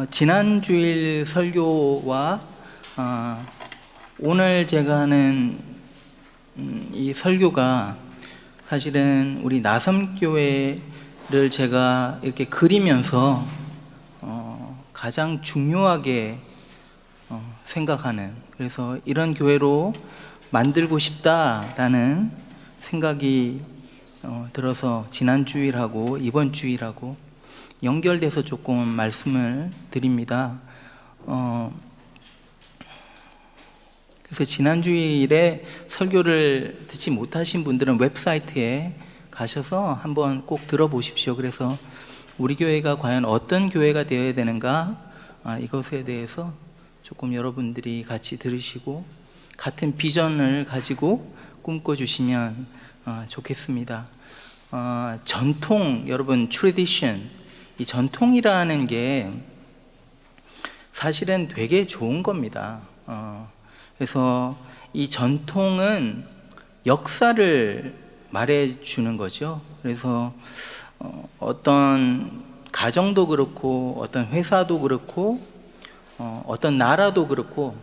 지난 주일 설교와 오늘 제가 하는 이 설교가 사실은 우리 나섬교회를 제가 이렇게 그리면서 가장 중요하게 생각하는, 그래서 이런 교회로 만들고 싶다라는 생각이 들어서 지난 주일하고 이번 주일하고 연결돼서 조금 말씀을 드립니다. 그래서 지난 주일에 설교를 듣지 못하신 분들은 웹사이트에 가셔서 한번 꼭 들어보십시오. 그래서 우리 교회가 과연 어떤 교회가 되어야 되는가, 이것에 대해서 조금 여러분들이 같이 들으시고 같은 비전을 가지고 꿈꿔주시면 좋겠습니다. 전통, 여러분, tradition, 이 전통이라는 게 사실은 되게 좋은 겁니다. 그래서 이 전통은 역사를 말해주는 거죠. 그래서 어떤 가정도 그렇고 어떤 회사도 그렇고 어떤 나라도 그렇고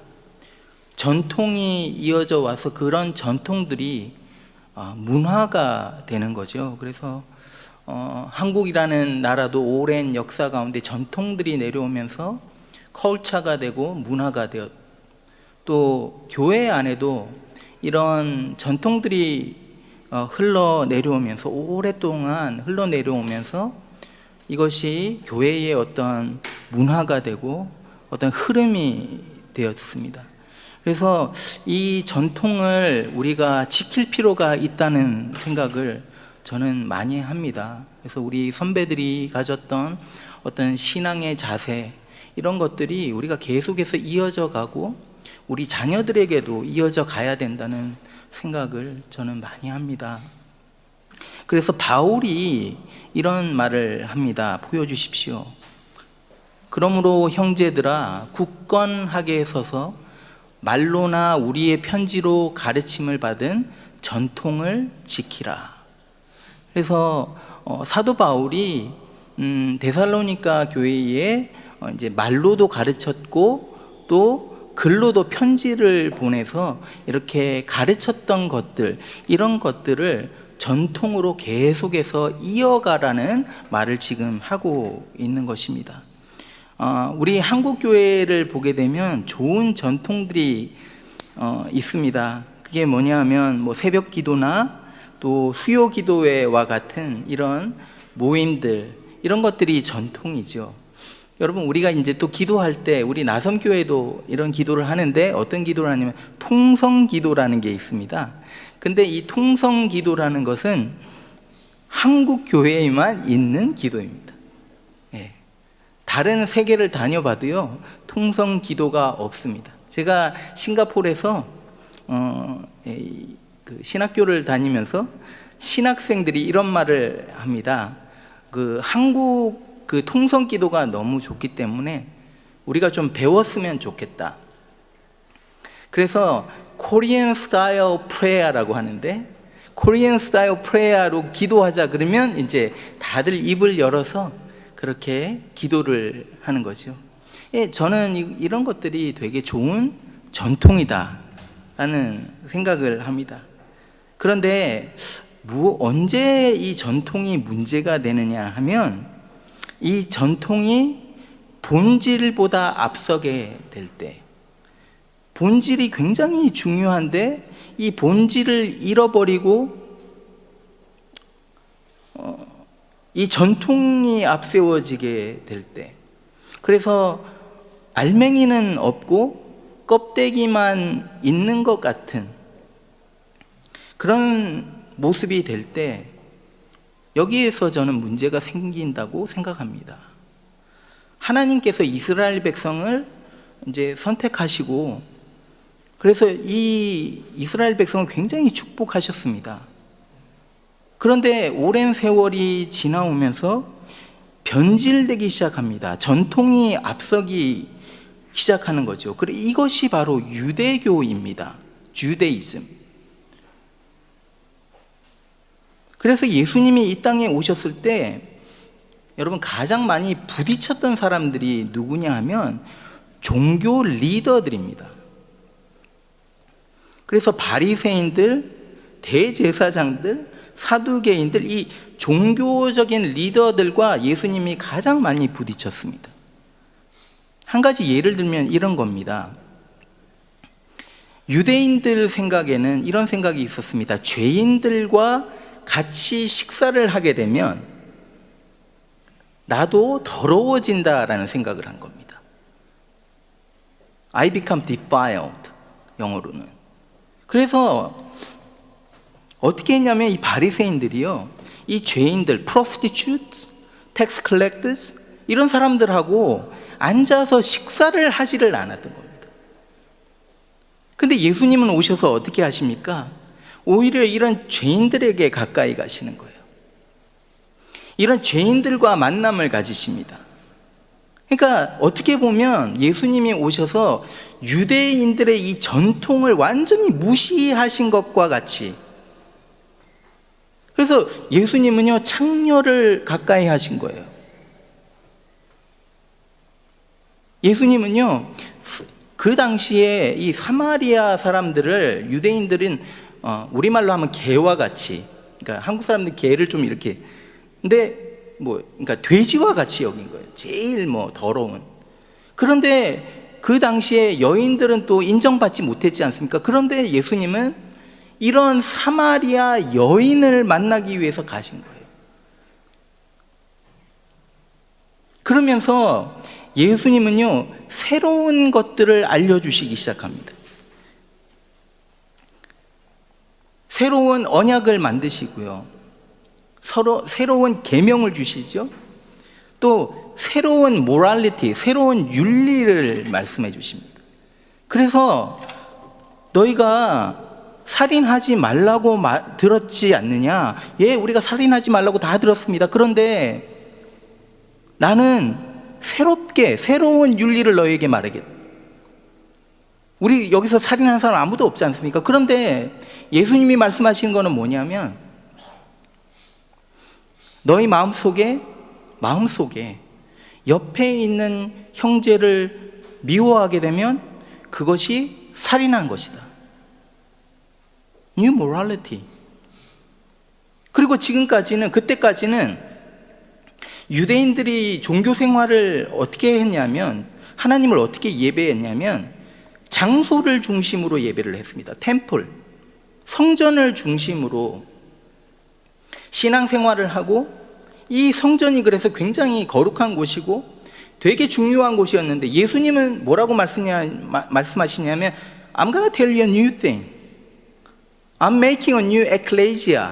전통이 이어져 와서 그런 전통들이 문화가 되는 거죠. 그래서 한국이라는 나라도 오랜 역사 가운데 전통들이 내려오면서 컬처가 되고 문화가 되었, 또 교회 안에도 이런 전통들이 흘러내려오면서 오랫동안 흘러내려오면서 이것이 교회의 어떤 문화가 되고 어떤 흐름이 되었습니다. 그래서 이 전통을 우리가 지킬 필요가 있다는 생각을 저는 많이 합니다. 그래서 우리 선배들이 가졌던 어떤 신앙의 자세, 이런 것들이 우리가 계속해서 이어져 가고 우리 자녀들에게도 이어져 가야 된다는 생각을 저는 많이 합니다. 그래서 바울이 이런 말을 합니다. 보여주십시오. 그러므로 형제들아, 굳건하게 서서 말로나 우리의 편지로 가르침을 받은 전통을 지키라. 그래서 사도 바울이 데살로니가 교회에 이제 말로도 가르쳤고 또 글로도 편지를 보내서 이렇게 가르쳤던 것들, 이런 것들을 전통으로 계속해서 이어가라는 말을 지금 하고 있는 것입니다. 우리 한국 교회를 보게 되면 좋은 전통들이 있습니다. 그게 뭐냐면 뭐 새벽 기도나 또 수요 기도회와 같은 이런 모임들, 이런 것들이 전통이죠. 여러분, 우리가 이제 또 기도할 때 우리 나섬교회도 이런 기도를 하는데 어떤 기도를 하냐면 통성 기도라는 게 있습니다. 근데 이 통성 기도라는 것은 한국 교회에만 있는 기도입니다. 다른 세계를 다녀봐도요, 통성 기도가 없습니다. 제가 싱가포르에서 그 신학교를 다니면서 신학생들이 이런 말을 합니다. 그 한국 그 통성 기도가 너무 좋기 때문에 우리가 좀 배웠으면 좋겠다. 그래서 코리안 스타일 프레야라고 하는데, 코리안 스타일 프레야로 기도하자 그러면 이제 다들 입을 열어서 그렇게 기도를 하는 거죠. 저는 이런 것들이 되게 좋은 전통이다 라는 생각을 합니다. 그런데 언제 이 전통이 문제가 되느냐 하면, 이 전통이 본질보다 앞서게 될 때, 본질이 굉장히 중요한데 이 본질을 잃어버리고 이 전통이 앞세워지게 될 때, 그래서 알맹이는 없고 껍데기만 있는 것 같은 그런 모습이 될 때, 여기에서 저는 문제가 생긴다고 생각합니다. 하나님께서 이스라엘 백성을 이제 선택하시고, 그래서 이 이스라엘 백성을 굉장히 축복하셨습니다. 그런데 오랜 세월이 지나오면서 변질되기 시작합니다. 전통이 앞서기 시작하는 거죠. 그리고 이것이 바로 유대교입니다. 주데이즘. 그래서 예수님이 이 땅에 오셨을 때 여러분 가장 많이 부딪혔던 사람들이 누구냐 하면 종교 리더들입니다. 그래서 바리새인들, 대제사장들, 사두개인들, 이 종교적인 리더들과 예수님이 가장 많이 부딪혔습니다. 한 가지 예를 들면 이런 겁니다. 유대인들 생각에는 이런 생각이 있었습니다. 죄인들과 같이 식사를 하게 되면 나도 더러워진다라는 생각을 한 겁니다. I become defiled, 영어로는. 그래서 어떻게 했냐면 이 바리새인들이요, 이 죄인들, prostitutes, tax collectors, 이런 사람들하고 앉아서 식사를 하지를 않았던 겁니다. 근데 예수님은 오셔서 어떻게 하십니까? 오히려 이런 죄인들에게 가까이 가시는 거예요. 이런 죄인들과 만남을 가지십니다. 그러니까 어떻게 보면 예수님이 오셔서 유대인들의 이 전통을 완전히 무시하신 것과 같이, 그래서 예수님은요 창녀를 가까이 하신 거예요. 예수님은요 그 당시에 이 사마리아 사람들을 유대인들은 우리말로 하면 개와 같이, 그러니까 한국 사람들 개를 좀 이렇게, 근데 그러니까 돼지와 같이 여긴 거예요. 제일 더러운. 그런데 그 당시에 여인들은 또 인정받지 못했지 않습니까? 그런데 예수님은 이런 사마리아 여인을 만나기 위해서 가신 거예요. 그러면서 예수님은요 새로운 것들을 알려주시기 시작합니다. 새로운 언약을 만드시고요, 새로운 계명을 주시죠. 또 새로운 모랄리티, 새로운 윤리를 말씀해 주십니다. 그래서 너희가 살인하지 말라고 들었지 않느냐? 예, 우리가 살인하지 말라고 다 들었습니다. 그런데 나는 새로운 윤리를 너희에게 말하겠다. 우리 여기서 살인하는 사람 아무도 없지 않습니까? 그런데 예수님이 말씀하신 거는 뭐냐면, 너희 마음속에 옆에 있는 형제를 미워하게 되면 그것이 살인한 것이다. New morality. 그리고 그때까지는 유대인들이 종교 생활을 어떻게 했냐면, 하나님을 어떻게 예배했냐면 장소를 중심으로 예배를 했습니다. 템플, 성전을 중심으로 신앙생활을 하고, 이 성전이 그래서 굉장히 거룩한 곳이고 되게 중요한 곳이었는데, 예수님은 뭐라고 말씀하시냐면 I'm gonna tell you a new thing. I'm making a new ecclesia.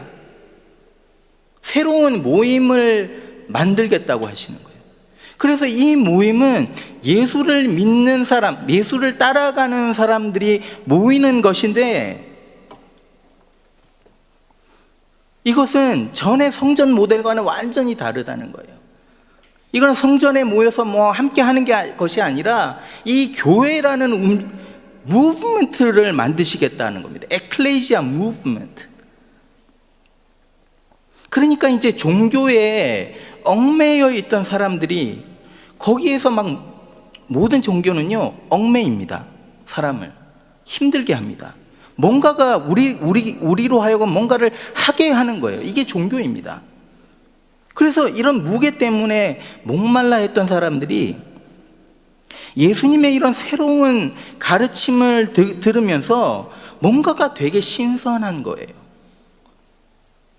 새로운 모임을 만들겠다고 하시는 거예요. 그래서 이 모임은 예수를 믿는 사람, 예수를 따라가는 사람들이 모이는 것인데, 이것은 전의 성전 모델과는 완전히 다르다는 거예요. 이건 성전에 모여서 함께 하는 것이 아니라 이 교회라는 무브먼트를 만드시겠다는 겁니다. 에클레시아 무브먼트. 그러니까 이제 종교에 얽매여 있던 사람들이 거기에서 모든 종교는요 얽매입니다. 사람을 힘들게 합니다. 뭔가가 우리로 하여금 뭔가를 하게 하는 거예요. 이게 종교입니다. 그래서 이런 무게 때문에 목말라 했던 사람들이 예수님의 이런 새로운 가르침을 들으면서 뭔가가 되게 신선한 거예요.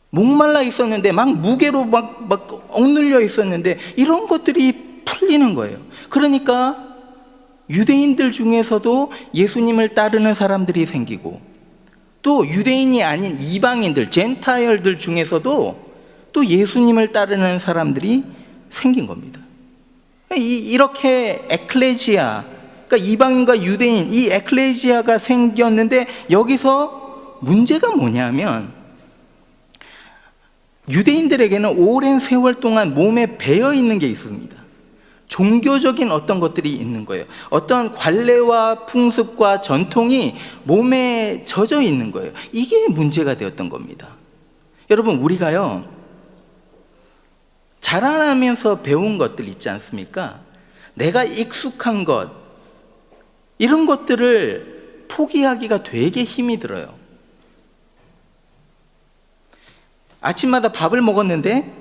목말라 있었는데 무게로 억눌려 있었는데 이런 것들이 풀리는 거예요. 그러니까 유대인들 중에서도 예수님을 따르는 사람들이 생기고, 또 유대인이 아닌 이방인들, 젠타이얼들 중에서도 또 예수님을 따르는 사람들이 생긴 겁니다. 이렇게 에클레지아, 그러니까 이방인과 유대인, 이 에클레지아가 생겼는데, 여기서 문제가 뭐냐면 유대인들에게는 오랜 세월 동안 몸에 배어 있는 게 있습니다. 종교적인 어떤 것들이 있는 거예요. 어떤 관례와 풍습과 전통이 몸에 젖어 있는 거예요. 이게 문제가 되었던 겁니다. 여러분, 우리가요 자라나면서 배운 것들 있지 않습니까? 내가 익숙한 것, 이런 것들을 포기하기가 되게 힘이 들어요. 아침마다 밥을 먹었는데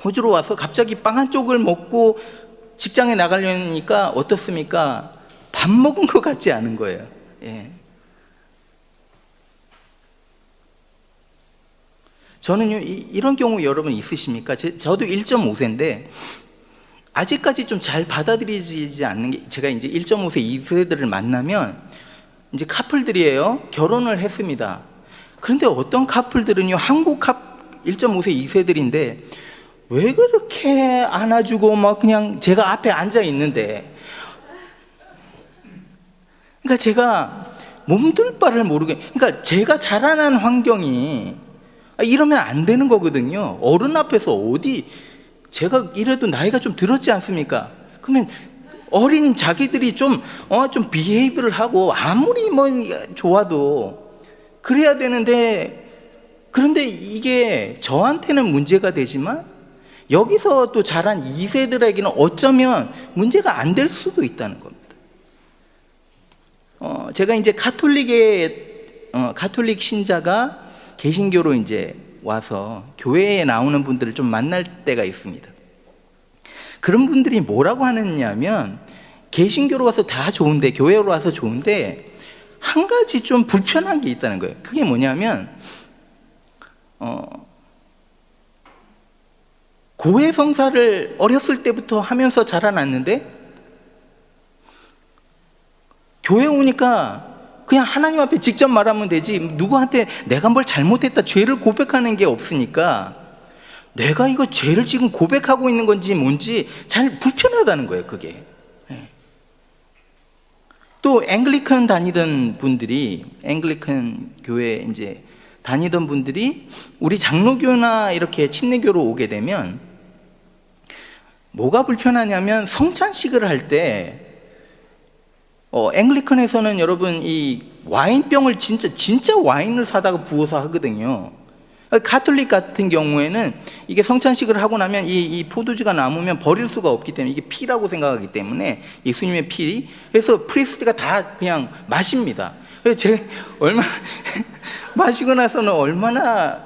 호주로 와서 갑자기 빵 한 쪽을 먹고 직장에 나가려니까 어떻습니까? 밥 먹은 것 같지 않은 거예요. 예. 저는요, 이런 경우 여러분 있으십니까? 저도 1.5세인데 아직까지 좀 잘 받아들이지 않는 게, 제가 이제 1.5세, 2세들을 만나면 이제 커플들이에요. 결혼을 했습니다. 그런데 어떤 커플들은요, 한국 1.5세, 2세들인데 왜 그렇게 안아주고 막 그냥 제가 앞에 앉아 있는데, 그러니까 제가 몸둘 바를 모르게, 그러니까 제가 자라난 환경이 이러면 안 되는 거거든요. 어른 앞에서 어디, 제가 이래도 나이가 좀 들었지 않습니까? 그러면 어린 자기들이 좀 비헤이브를 하고 아무리 뭐 좋아도 그래야 되는데, 그런데 이게 저한테는 문제가 되지만 여기서 또 자란 2세들에게는 어쩌면 문제가 안 될 수도 있다는 겁니다. 제가 이제 가톨릭 신자가 개신교로 이제 와서 교회에 나오는 분들을 좀 만날 때가 있습니다. 그런 분들이 뭐라고 하느냐면, 개신교로 와서 다 좋은데, 교회로 와서 좋은데 한 가지 좀 불편한 게 있다는 거예요. 그게 뭐냐면 고해 성사를 어렸을 때부터 하면서 자라났는데 교회 오니까 그냥 하나님 앞에 직접 말하면 되지, 누구한테 내가 뭘 잘못했다, 죄를 고백하는 게 없으니까 내가 이거 죄를 지금 고백하고 있는 건지 뭔지 잘 불편하다는 거예요, 그게. 또 앵글리칸 교회 이제 다니던 분들이 우리 장로교나 이렇게 침례교로 오게 되면 뭐가 불편하냐면, 성찬식을 할 때 앵글리칸에서는 여러분 이 와인병을 진짜 와인을 사다가 부어서 하거든요. 가톨릭 같은 경우에는 이게 성찬식을 하고 나면 이 포도주가 남으면 버릴 수가 없기 때문에 이게 피라고 생각하기 때문에, 예수님의 피, 그래서 프리스트가 다 그냥 마십니다. 그래서 얼마나 마시고 나서는 얼마나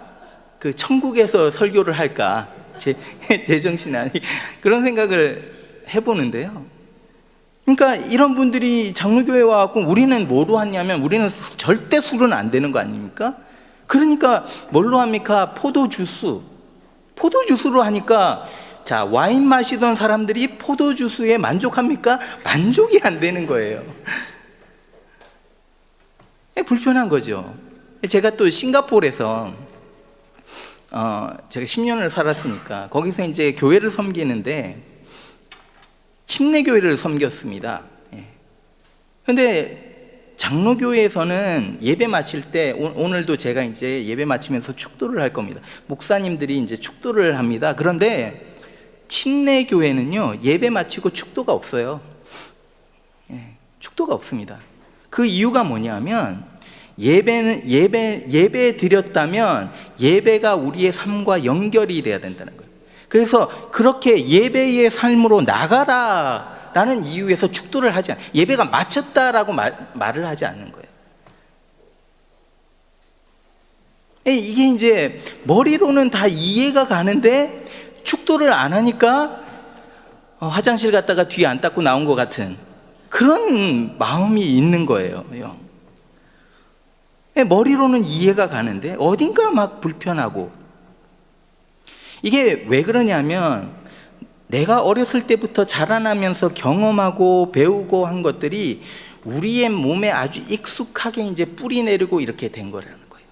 그 천국에서 설교를 할까, 제정신이 아니, 그런 생각을 해보는데요. 그러니까 이런 분들이 장로교회 와갖고 우리는 뭐로 하냐면, 우리는 절대 술은 안 되는 거 아닙니까? 그러니까 뭘로 합니까? 포도주스로 하니까, 자, 와인 마시던 사람들이 포도주스에 만족합니까? 만족이 안 되는 거예요. 불편한 거죠. 제가 또 싱가포르에서 제가 10년을 살았으니까 거기서 이제 교회를 섬기는데 침례교회를 섬겼습니다. 그런데 장로교회에서는 예배 마칠 때, 오늘도 제가 이제 예배 마치면서 축도를 할 겁니다. 목사님들이 이제 축도를 합니다. 그런데 침례교회는요, 예배 마치고 축도가 없어요. 축도가 없습니다. 그 이유가 뭐냐면, 예배 드렸다면 예배가 우리의 삶과 연결이 돼야 된다는 거예요. 그래서 그렇게 예배의 삶으로 나가라라는 이유에서 축도를 하지 않아요. 예배가 마쳤다라고 말을 하지 않는 거예요. 이게 이제 머리로는 다 이해가 가는데 축도를 안 하니까 화장실 갔다가 뒤 안 닦고 나온 것 같은 그런 마음이 있는 거예요. 머리로는 이해가 가는데 어딘가 막 불편하고. 이게 왜 그러냐면, 내가 어렸을 때부터 자라나면서 경험하고 배우고 한 것들이 우리의 몸에 아주 익숙하게 이제 뿌리 내리고 이렇게 된 거라는 거예요.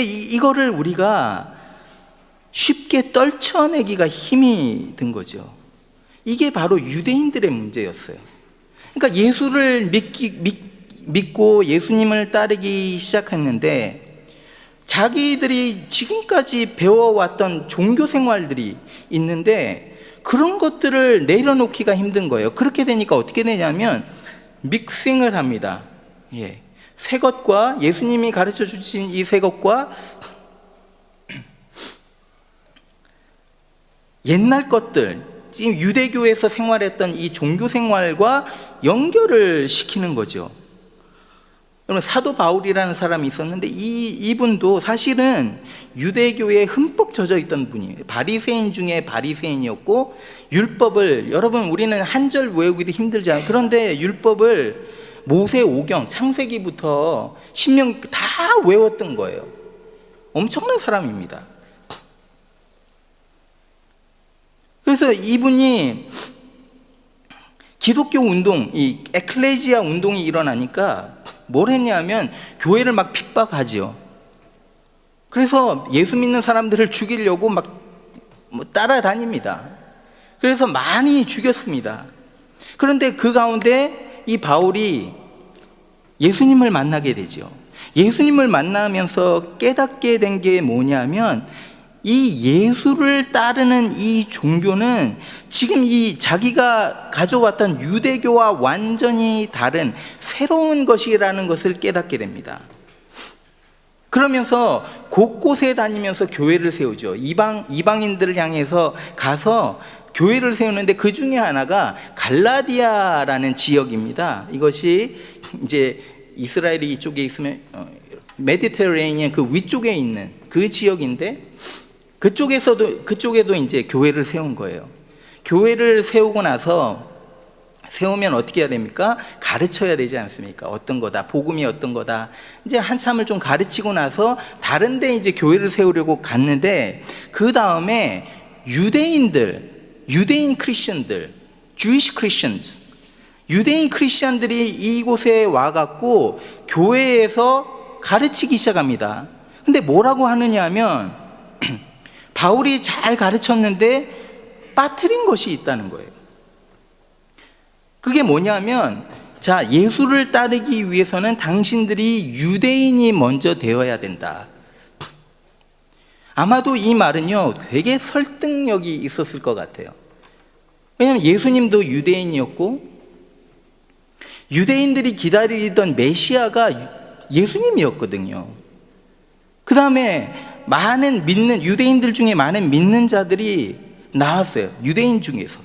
이거를 우리가 쉽게 떨쳐내기가 힘이 든 거죠. 이게 바로 유대인들의 문제였어요. 그러니까 예수를 믿고 예수님을 따르기 시작했는데, 자기들이 지금까지 배워왔던 종교 생활들이 있는데 그런 것들을 내려놓기가 힘든 거예요. 그렇게 되니까 어떻게 되냐면 믹싱을 합니다. 새 것과, 예수님이 가르쳐 주신 이 새 것과 옛날 것들, 지금 유대교에서 생활했던 이 종교 생활과 연결을 시키는 거죠. 여러분, 사도 바울이라는 사람이 있었는데 이분도 사실은 유대교에 흠뻑 젖어 있던 분이에요. 바리새인 중에 바리새인이었고, 율법을, 여러분 우리는 한 절 외우기도 힘들잖아요. 그런데 율법을 모세오경, 창세기부터 신명기 다 외웠던 거예요. 엄청난 사람입니다. 그래서 이분이 기독교 운동, 이 에클레지아 운동이 일어나니까 뭘 했냐면 교회를 막 핍박하지요. 그래서 예수 믿는 사람들을 죽이려고 막 따라다닙니다. 그래서 많이 죽였습니다. 그런데 그 가운데 이 바울이 예수님을 만나게 되죠. 예수님을 만나면서 깨닫게 된 게 뭐냐면, 이 예수를 따르는 이 종교는 지금 이 자기가 가져왔던 유대교와 완전히 다른 새로운 것이라는 것을 깨닫게 됩니다. 그러면서 곳곳에 다니면서 교회를 세우죠. 이방인들을 향해서 가서 교회를 세우는데, 그 중에 하나가 갈라디아라는 지역입니다. 이것이 이제 이스라엘이 이쪽에 있으면 메디테레니언 그 위쪽에 있는 그 지역인데, 그쪽에도 이제 교회를 세운 거예요. 교회를 세우고 나서, 세우면 어떻게 해야 됩니까? 가르쳐야 되지 않습니까? 어떤 거다, 복음이 어떤 거다. 이제 한참을 좀 가르치고 나서 다른 데 이제 교회를 세우려고 갔는데, 그 다음에 유대인 크리스천들, Jewish Christians, 유대인 크리스천들이 이곳에 와갖고 교회에서 가르치기 시작합니다. 근데 뭐라고 하느냐 하면, 바울이 잘 가르쳤는데 빠뜨린 것이 있다는 거예요. 그게 뭐냐면, 자, 예수를 따르기 위해서는 당신들이 유대인이 먼저 되어야 된다. 아마도 이 말은요, 되게 설득력이 있었을 것 같아요. 왜냐하면 예수님도 유대인이었고, 유대인들이 기다리던 메시아가 예수님이었거든요. 그 다음에 많은 유대인들 중에 많은 믿는 자들이 나왔어요. 유대인 중에서.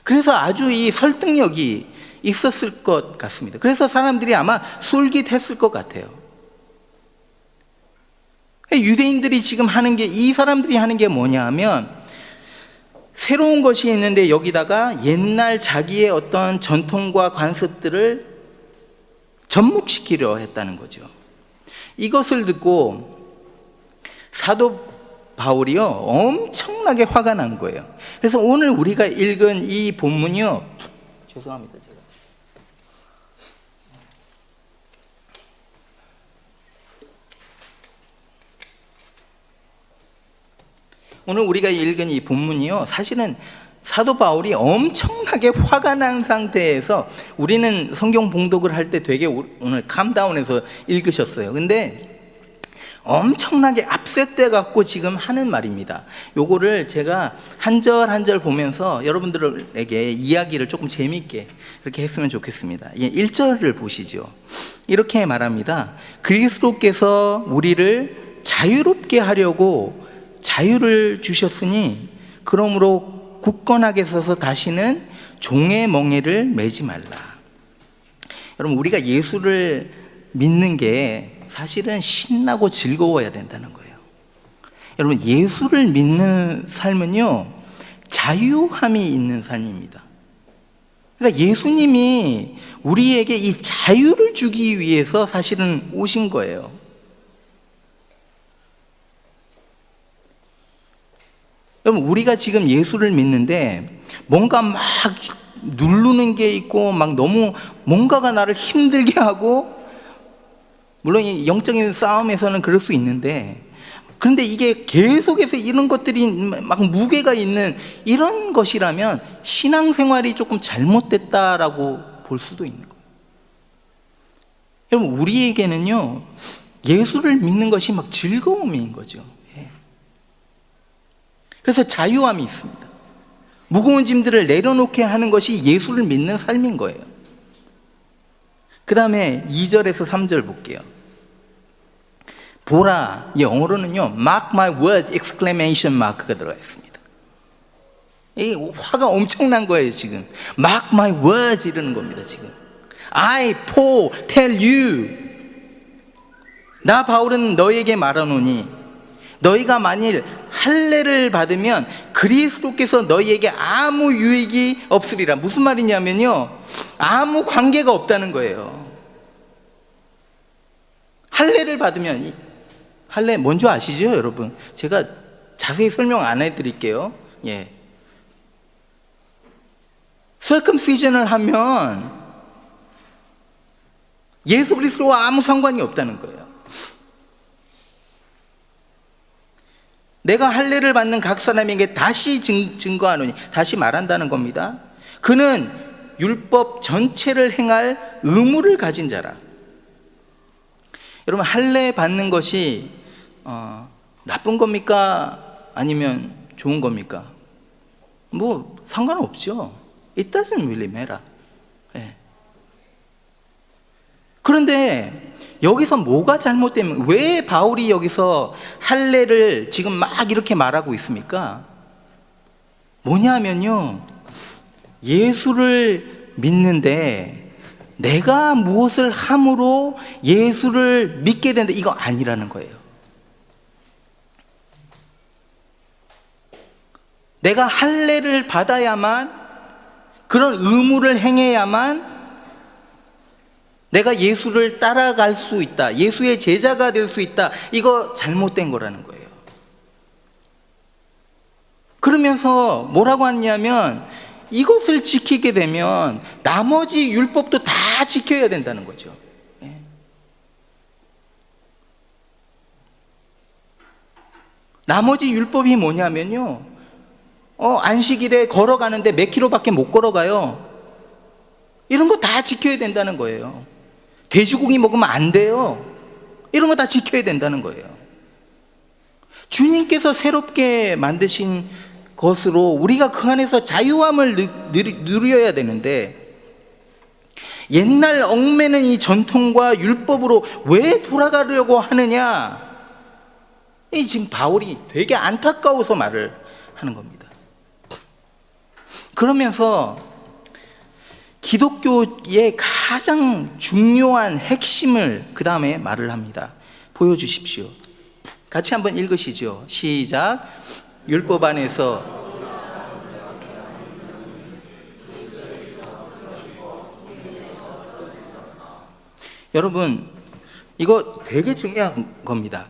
그래서 아주 이 설득력이 있었을 것 같습니다. 그래서 사람들이 아마 솔깃했을 것 같아요. 유대인들이 지금 이 사람들이 하는 게 뭐냐 하면, 새로운 것이 있는데 여기다가 옛날 자기의 어떤 전통과 관습들을 접목시키려 했다는 거죠. 이것을 듣고 사도 바울이요, 엄청나게 화가 난 거예요. 그래서 오늘 우리가 읽은 이 본문이요, 죄송합니다, 제가. 오늘 우리가 읽은 이 본문이요, 사실은 사도 바울이 엄청나게 화가 난 상태에서, 우리는 성경 봉독을 할 때 되게 오늘 캄다운해서 읽으셨어요. 근데 엄청나게 압색돼 갖고 지금 하는 말입니다. 요거를 제가 한 절 한 절 보면서 여러분들에게 이야기를 조금 재미있게 그렇게 했으면 좋겠습니다. 1절을 보시죠. 이렇게 말합니다. 그리스도께서 우리를 자유롭게 하려고 자유를 주셨으니, 그러므로 굳건하게 서서 다시는 종의 멍에를 매지 말라. 여러분, 우리가 예수를 믿는 게 사실은 신나고 즐거워야 된다는 거예요. 여러분, 예수를 믿는 삶은요, 자유함이 있는 삶입니다. 그러니까 예수님이 우리에게 이 자유를 주기 위해서 사실은 오신 거예요. 여러분, 우리가 지금 예수를 믿는데 뭔가 막 누르는 게 있고, 막 너무 뭔가가 나를 힘들게 하고, 물론 이 영적인 싸움에서는 그럴 수 있는데, 그런데 이게 계속해서 이런 것들이 막 무게가 있는 이런 것이라면 신앙생활이 조금 잘못됐다라고 볼 수도 있는 거예요. 여러분, 우리에게는요, 예수를 믿는 것이 막 즐거움인 거죠. 그래서 자유함이 있습니다. 무거운 짐들을 내려놓게 하는 것이 예수를 믿는 삶인 거예요. 그 다음에 2절에서 3절 볼게요. 보라, 영어로는요, mark my word! exclamation mark가 들어가 있습니다. 이 화가 엄청난 거예요 지금. Mark my words 이러는 겁니다 지금. I, Paul, tell you. 나 바울은 너에게 말하노니 너희가 만일 할례를 받으면 그리스도께서 너희에게 아무 유익이 없으리라. 무슨 말이냐면요, 아무 관계가 없다는 거예요. 할례를 받으면, 할례 뭔지 아시죠 여러분? 제가 자세히 설명 안 해드릴게요. 예. circumcision을 하면 예수 그리스도와 아무 상관이 없다는 거예요. 내가 할례를 받는 각 사람에게 다시 증거하노니, 다시 말한다는 겁니다. 그는 율법 전체를 행할 의무를 가진 자라. 여러분, 할례 받는 것이 나쁜 겁니까? 아니면 좋은 겁니까? 뭐 상관없죠. It doesn't really matter. 예. 그런데 여기서 뭐가 잘못되면, 왜 바울이 여기서 할례를 지금 막 이렇게 말하고 있습니까? 뭐냐면요, 예수를 믿는데 내가 무엇을 함으로 예수를 믿게 된다, 이거 아니라는 거예요. 내가 할례를 받아야만, 그런 의무를 행해야만 내가 예수를 따라갈 수 있다, 예수의 제자가 될 수 있다, 이거 잘못된 거라는 거예요. 그러면서 뭐라고 하냐면, 이것을 지키게 되면 나머지 율법도 다 지켜야 된다는 거죠. 예. 나머지 율법이 뭐냐면요, 안식일에 걸어가는데 몇 킬로밖에 못 걸어가요. 이런 거 다 지켜야 된다는 거예요. 돼지고기 먹으면 안 돼요. 이런 거 다 지켜야 된다는 거예요. 주님께서 새롭게 만드신 것으로 우리가 그 안에서 자유함을 누려야 되는데, 옛날 얽매는 이 전통과 율법으로 왜 돌아가려고 하느냐, 이 지금 바울이 되게 안타까워서 말을 하는 겁니다. 그러면서 기독교의 가장 중요한 핵심을 그 다음에 말을 합니다. 보여주십시오. 같이 한번 읽으시죠. 시작. 율법 안에서 여러분, 이거 되게 중요한 겁니다.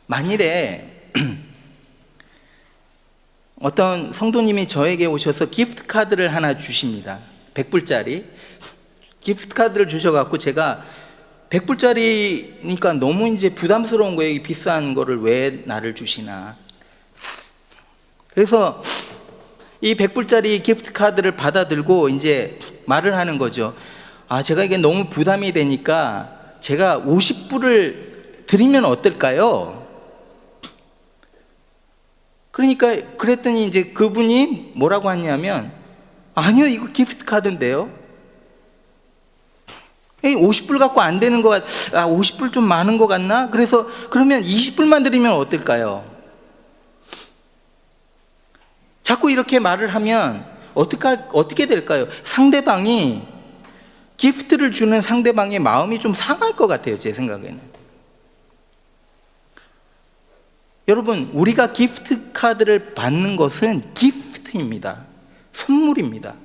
만일에 어떤 성도님이 저에게 오셔서 기프트 카드를 하나 주십니다. 100불짜리 기프트 카드를 주셔갖고, 제가 100불짜리니까 너무 이제 부담스러운 거예요. 비싼 거를 왜 나를 주시나. 그래서 이 100불짜리 기프트 카드를 받아들고 이제 말을 하는 거죠. 제가 이게 너무 부담이 되니까 제가 50불을 드리면 어떨까요? 그러니까 그랬더니 이제 그분이 뭐라고 하냐면, 아니요, 이거 기프트 카드인데요. 50불 갖고 안 되는 것 같, 50불 좀 많은 것 같나? 그래서 그러면 20불만 드리면 어떨까요? 자꾸 이렇게 말을 하면 어떻게 될까요? 상대방이, 기프트를 주는 상대방의 마음이 좀 상할 것 같아요, 제 생각에는. 여러분, 우리가 기프트 카드를 받는 것은 기프트입니다. 선물입니다.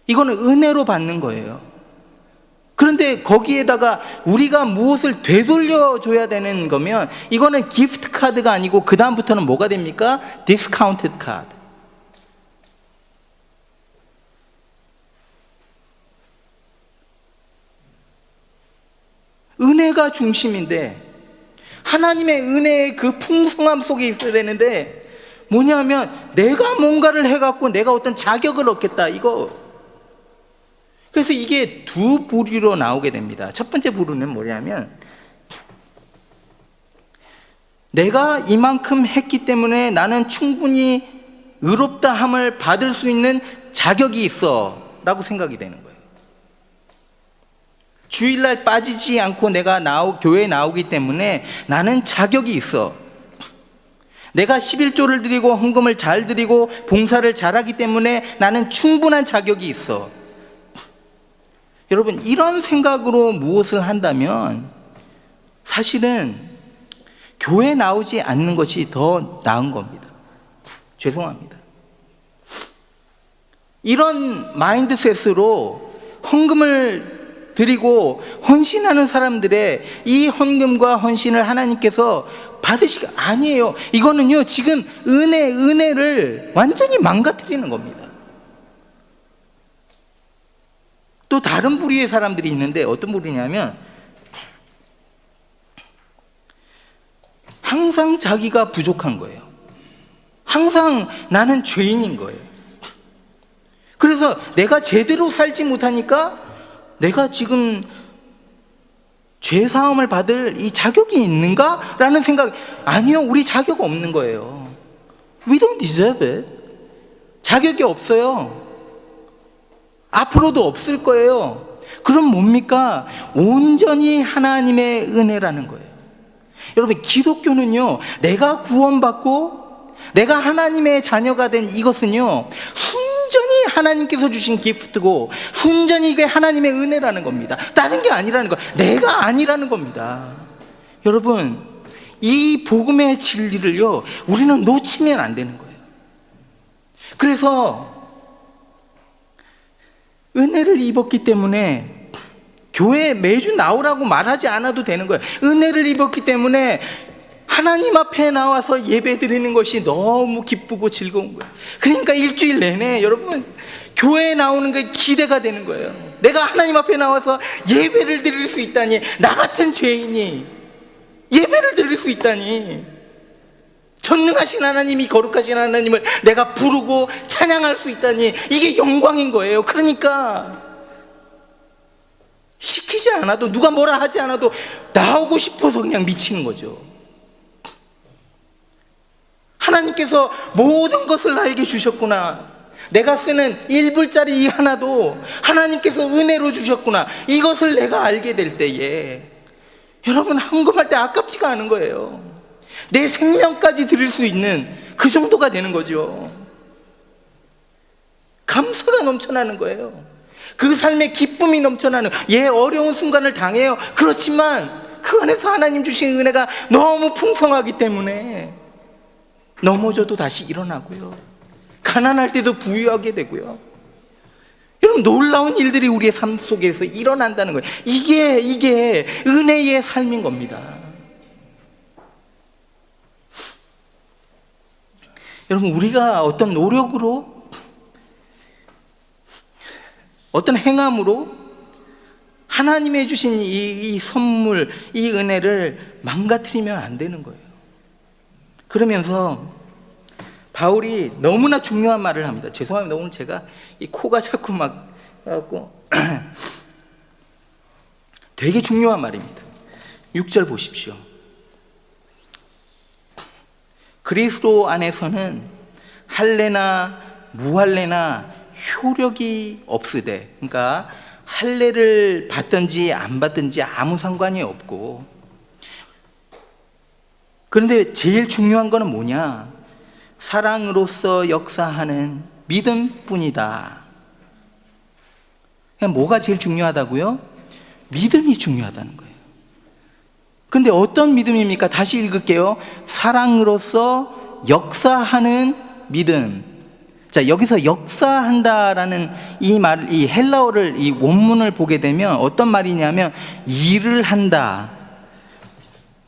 이거는 은혜로 받는 거예요. 그런데 거기에다가 우리가 무엇을 되돌려 줘야 되는 거면, 이거는 기프트 카드가 아니고 그 다음부터는 뭐가 됩니까? 디스카운티드 카드. 은혜가 중심인데, 하나님의 은혜의 그 풍성함 속에 있어야 되는데, 뭐냐면 내가 뭔가를 해갖고 내가 어떤 자격을 얻겠다, 이거. 그래서 이게 두 부류로 나오게 됩니다. 첫 번째 부류는 뭐냐면, 내가 이만큼 했기 때문에 나는 충분히 의롭다 함을 받을 수 있는 자격이 있어 라고 생각이 되는 거예요. 주일날 빠지지 않고 내가 교회에 나오기 때문에 나는 자격이 있어. 내가 11조를 드리고 헌금을 잘 드리고 봉사를 잘하기 때문에 나는 충분한 자격이 있어. 여러분, 이런 생각으로 무엇을 한다면 사실은 교회 나오지 않는 것이 더 나은 겁니다. 죄송합니다. 이런 마인드셋으로 헌금을 드리고 헌신하는 사람들의 이 헌금과 헌신을 하나님께서 받으시기 아니에요. 이거는요, 지금 은혜를 완전히 망가뜨리는 겁니다. 또 다른 부류의 사람들이 있는데 어떤 부류냐면 항상 자기가 부족한 거예요. 항상 나는 죄인인 거예요. 그래서 내가 제대로 살지 못하니까 내가 지금 죄사함을 받을 이 자격이 있는가? 라는 생각. 아니요, 우리 자격 없는 거예요. We don't deserve it. 자격이 없어요. 앞으로도 없을 거예요. 그럼 뭡니까? 온전히 하나님의 은혜라는 거예요. 여러분, 기독교는요, 내가 구원받고 내가 하나님의 자녀가 된 이것은요, 순전히 하나님께서 주신 기프트고 순전히 이게 하나님의 은혜라는 겁니다. 다른 게 아니라는 거예요. 내가 아니라는 겁니다. 여러분, 이 복음의 진리를요, 우리는 놓치면 안 되는 거예요. 그래서 은혜를 입었기 때문에 교회에 매주 나오라고 말하지 않아도 되는 거예요. 은혜를 입었기 때문에 하나님 앞에 나와서 예배 드리는 것이 너무 기쁘고 즐거운 거예요. 그러니까 일주일 내내 여러분 교회에 나오는 게 기대가 되는 거예요. 내가 하나님 앞에 나와서 예배를 드릴 수 있다니, 나 같은 죄인이 예배를 드릴 수 있다니, 전능하신 하나님이, 거룩하신 하나님을 내가 부르고 찬양할 수 있다니, 이게 영광인 거예요. 그러니까 시키지 않아도, 누가 뭐라 하지 않아도 나오고 싶어서 그냥 미치는 거죠. 하나님께서 모든 것을 나에게 주셨구나. 내가 쓰는 1불짜리 이 하나도 하나님께서 은혜로 주셨구나. 이것을 내가 알게 될 때에 여러분, 헌금할 때 아깝지가 않은 거예요. 내 생명까지 드릴 수 있는 그 정도가 되는 거죠. 감사가 넘쳐나는 거예요. 그 삶에 기쁨이 넘쳐나는, 어려운 순간을 당해요. 그렇지만 그 안에서 하나님 주신 은혜가 너무 풍성하기 때문에 넘어져도 다시 일어나고요, 가난할 때도 부유하게 되고요. 여러분, 놀라운 일들이 우리의 삶 속에서 일어난다는 거예요. 이게 은혜의 삶인 겁니다. 여러분, 우리가 어떤 노력으로, 어떤 행함으로 하나님이 주신 이 선물, 이 은혜를 망가뜨리면 안 되는 거예요. 그러면서 바울이 너무나 중요한 말을 합니다. 죄송합니다. 오늘 제가 이 코가 자꾸 막 해갖고 되게 중요한 말입니다. 6절 보십시오. 그리스도 안에서는 할례나 무할례나 효력이 없으되, 그러니까 할례를 받든지 안 받든지 아무 상관이 없고, 그런데 제일 중요한 거는 뭐냐? 사랑으로서 역사하는 믿음뿐이다. 그냥 뭐가 제일 중요하다고요? 믿음이 중요하다는 거예요. 그런데 어떤 믿음입니까? 다시 읽을게요. 사랑으로서 역사하는 믿음. 자, 여기서 역사한다라는 이 말, 이 헬라어를, 이 원문을 보게 되면 어떤 말이냐면 일을 한다,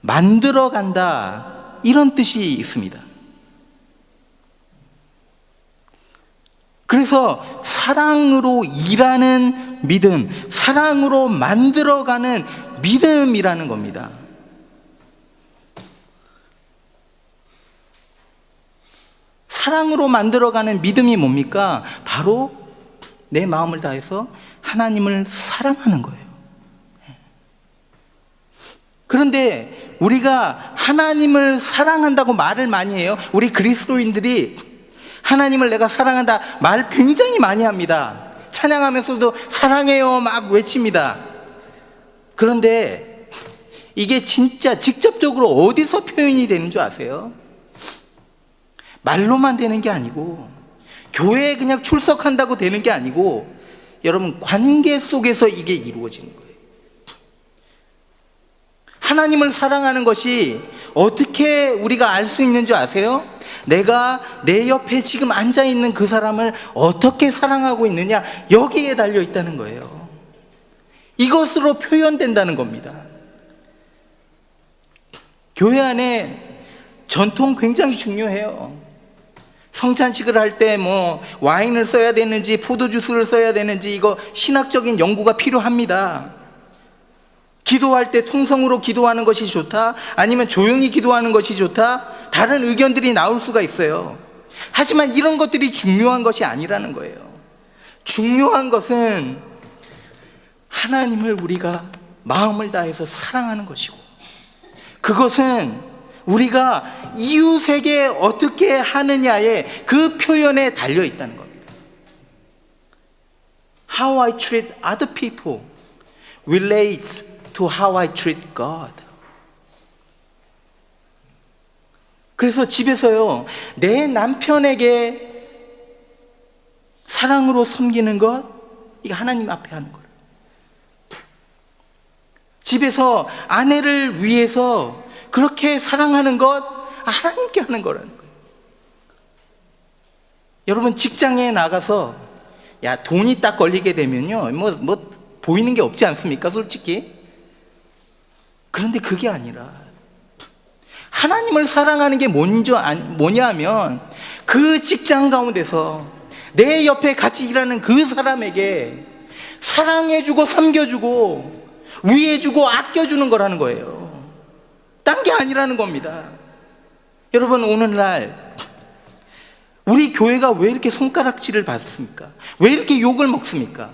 만들어간다, 이런 뜻이 있습니다. 그래서 사랑으로 일하는 믿음, 사랑으로 만들어가는 믿음이라는 겁니다. 사랑으로 만들어가는 믿음이 뭡니까? 바로 내 마음을 다해서 하나님을 사랑하는 거예요. 그런데 우리가 하나님을 사랑한다고 말을 많이 해요. 우리 그리스도인들이 하나님을 내가 사랑한다 말 굉장히 많이 합니다. 찬양하면서도 사랑해요 막 외칩니다. 그런데 이게 진짜 직접적으로 어디서 표현이 되는 줄 아세요? 말로만 되는 게 아니고, 교회에 그냥 출석한다고 되는 게 아니고, 여러분 관계 속에서 이게 이루어지는 거예요. 하나님을 사랑하는 것이 어떻게 우리가 알 수 있는 줄 아세요? 내가 내 옆에 지금 앉아있는 그 사람을 어떻게 사랑하고 있느냐, 여기에 달려 있다는 거예요. 이것으로 표현된다는 겁니다. 교회 안에 전통 굉장히 중요해요. 성찬식을 할 때 뭐 와인을 써야 되는지 포도주스를 써야 되는지, 이거 신학적인 연구가 필요합니다. 기도할 때 통성으로 기도하는 것이 좋다, 아니면 조용히 기도하는 것이 좋다, 다른 의견들이 나올 수가 있어요. 하지만 이런 것들이 중요한 것이 아니라는 거예요. 중요한 것은 하나님을 우리가 마음을 다해서 사랑하는 것이고, 그것은 우리가 이웃에게 어떻게 하느냐의 그 표현에 달려 있다는 겁니다. How I treat other people relates to how I treat God. 그래서 집에서요, 내 남편에게 사랑으로 섬기는 것, 이게 하나님 앞에 하는 거예요. 집에서 아내를 위해서 그렇게 사랑하는 것, 하나님께 하는 거라는 거예요. 여러분 직장에 나가서 돈이 딱 걸리게 되면요, 뭐 보이는 게 없지 않습니까, 솔직히? 그런데 그게 아니라 하나님을 사랑하는 게 뭐냐면, 그 직장 가운데서 내 옆에 같이 일하는 그 사람에게 사랑해주고 섬겨주고 위해주고 아껴주는 거라는 거예요. 딴 게 아니라는 겁니다. 여러분, 오늘날 우리 교회가 왜 이렇게 손가락질을 받습니까? 왜 이렇게 욕을 먹습니까?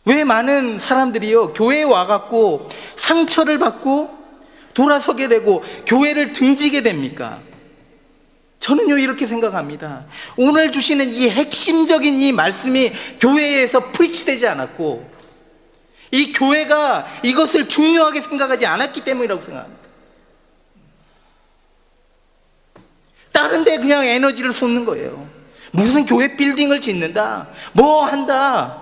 왜 많은 사람들이요, 교회에 와갖고 상처를 받고 돌아서게 되고 교회를 등지게 됩니까? 저는요, 이렇게 생각합니다. 오늘 주시는 이 핵심적인 이 말씀이 교회에서 프리치되지 않았고, 이 교회가 이것을 중요하게 생각하지 않았기 때문이라고 생각합니다. 다른 데 그냥 에너지를 쏟는 거예요. 무슨 교회 빌딩을 짓는다, 뭐 한다,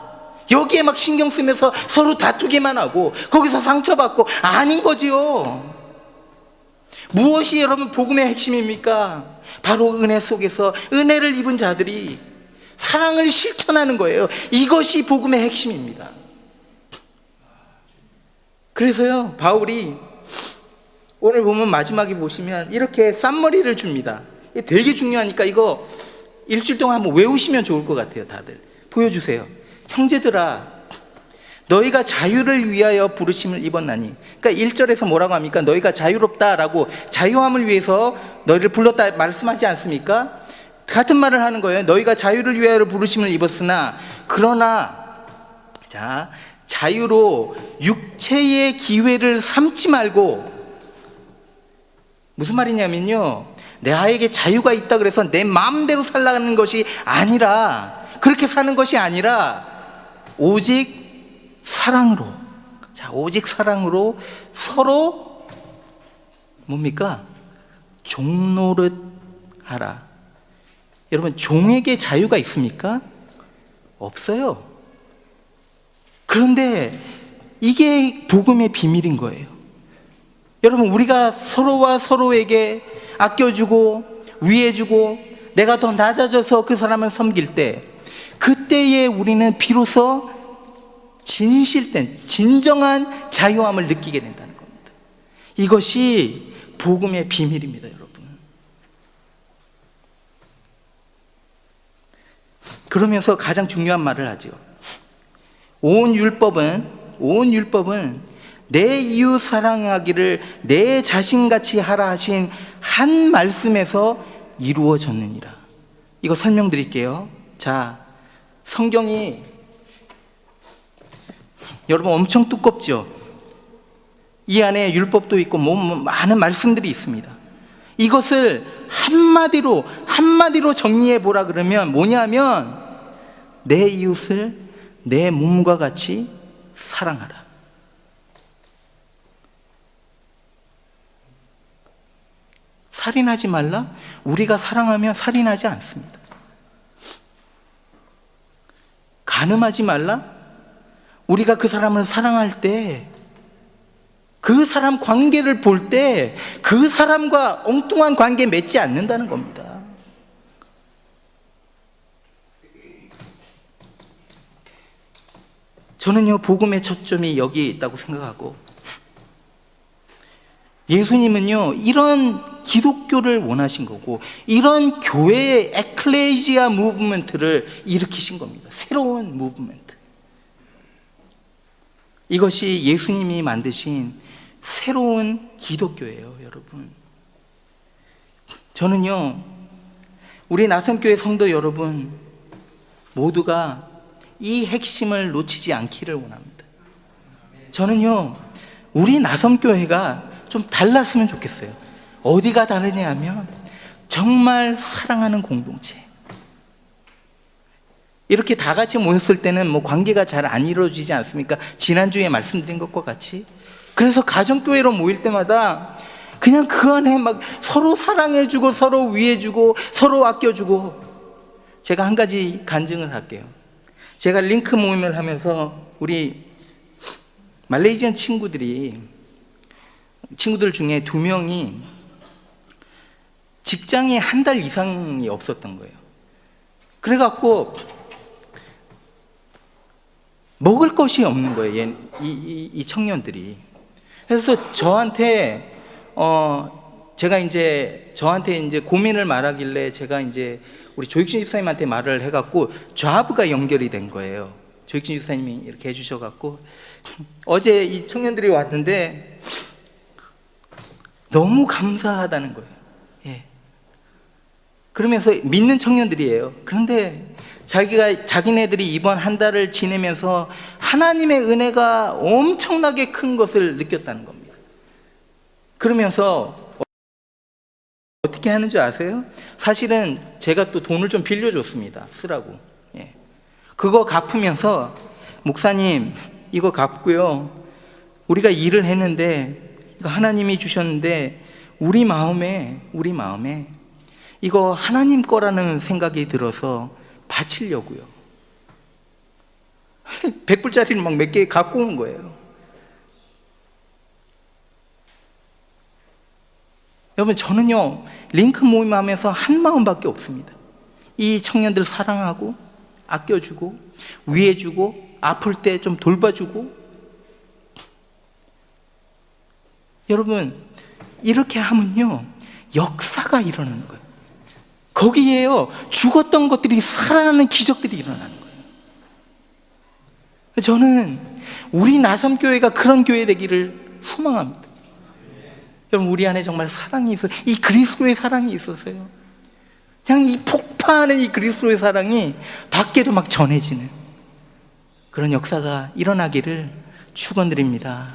여기에 막 신경 쓰면서 서로 다투기만 하고 거기서 상처받고, 아닌 거지요. 무엇이 여러분 복음의 핵심입니까? 바로 은혜 속에서 은혜를 입은 자들이 사랑을 실천하는 거예요. 이것이 복음의 핵심입니다. 그래서요, 바울이 오늘 보면 마지막에 보시면 이렇게 쌈머리를 줍니다. 이게 되게 중요하니까 이거 일주일 동안 한번 외우시면 좋을 것 같아요. 다들 보여주세요. 형제들아, 너희가 자유를 위하여 부르심을 입었나니. 그러니까 1절에서 뭐라고 합니까? 너희가 자유롭다라고, 자유함을 위해서 너희를 불렀다 말씀하지 않습니까? 같은 말을 하는 거예요. 너희가 자유를 위하여 부르심을 입었으나, 그러나 자, 자유로 육체의 기회를 삼지 말고. 무슨 말이냐면요, 나에게 자유가 있다 그래서 내 마음대로 살라는 것이 아니라, 그렇게 사는 것이 아니라 오직 사랑으로, 자, 오직 사랑으로 서로 뭡니까? 종노릇 하라. 여러분, 종에게 자유가 있습니까? 없어요. 그런데 이게 복음의 비밀인 거예요. 여러분, 우리가 서로와 서로에게 아껴주고 위해주고 내가 더 낮아져서 그 사람을 섬길 때, 그때에 우리는 비로소 진실된 진정한 자유함을 느끼게 된다는 겁니다. 이것이 복음의 비밀입니다, 여러분. 그러면서 가장 중요한 말을 하죠. 온 율법은 내 이웃 사랑하기를 내 자신같이 하라 하신 한 말씀에서 이루어졌느니라. 이거 설명드릴게요. 자, 성경이 여러분 엄청 두껍죠? 이 안에 율법도 있고 많은 말씀들이 있습니다. 이것을 한마디로 정리해 보라 그러면 뭐냐면, 내 이웃을 내 몸과 같이 사랑하라. 살인하지 말라? 우리가 사랑하면 살인하지 않습니다. 간음하지 말라? 우리가 그 사람을 사랑할 때, 그 사람 관계를 볼 때 그 사람과 엉뚱한 관계 맺지 않는다는 겁니다. 저는요, 복음의 초점이 여기에 있다고 생각하고, 예수님은요, 이런 기독교를 원하신 거고, 이런 교회의 에클레시아 무브먼트를 일으키신 겁니다. 새로운 무브먼트. 이것이 예수님이 만드신 새로운 기독교예요, 여러분. 저는요, 우리 나섬교회 성도 여러분 모두가 이 핵심을 놓치지 않기를 원합니다. 저는요, 우리 나섬교회가 좀 달랐으면 좋겠어요. 어디가 다르냐 하면 정말 사랑하는 공동체. 이렇게 다 같이 모였을 때는 뭐 관계가 잘 안 이루어지지 않습니까? 지난주에 말씀드린 것과 같이. 그래서 가정교회로 모일 때마다 그냥 그 안에 막 서로 사랑해주고, 서로 위해주고, 서로 아껴주고. 제가 한 가지 간증을 할게요. 제가 링크 모임을 하면서 우리 말레이시안 친구들 중에 2명이 직장에 한 달 이상이 없었던 거예요. 그래갖고 먹을 것이 없는 거예요, 이 청년들이. 그래서 저한테 저한테 이제 고민을 말하길래 제가 이제 우리 조익진 집사님한테 말을 해갖고 좌브가 연결이 된 거예요. 조익진 집사님이 이렇게 해주셔갖고 어제 이 청년들이 왔는데 너무 감사하다는 거예요. 예. 그러면서 믿는 청년들이에요. 그런데 자기네들이 이번 한 달을 지내면서 하나님의 은혜가 엄청나게 큰 것을 느꼈다는 겁니다. 그러면서 어떻게 하는 줄 아세요? 사실은 제가 또 돈을 좀 빌려줬습니다. 쓰라고. 예. 그거 갚으면서 목사님 이거 갚고요, 우리가 일을 했는데 이거 하나님이 주셨는데 우리 마음에 이거 하나님 거라는 생각이 들어서 바치려고요. 100불짜리를 막 몇 개 갖고 온 거예요. 여러분, 저는요, 링크 모임 하면서 한 마음밖에 없습니다. 이 청년들 사랑하고, 아껴주고, 위해주고, 아플 때 좀 돌봐주고. 여러분, 이렇게 하면요, 역사가 일어나는 거예요. 거기에요, 죽었던 것들이 살아나는 기적들이 일어나는 거예요. 저는 우리 나섬교회가 그런 교회 되기를 소망합니다. 여러분, 우리 안에 정말 사랑이 있어요. 이 그리스도의 사랑이 있었어요. 그냥 이 폭파하는 이 그리스도의 사랑이 밖에도 막 전해지는 그런 역사가 일어나기를 축원드립니다.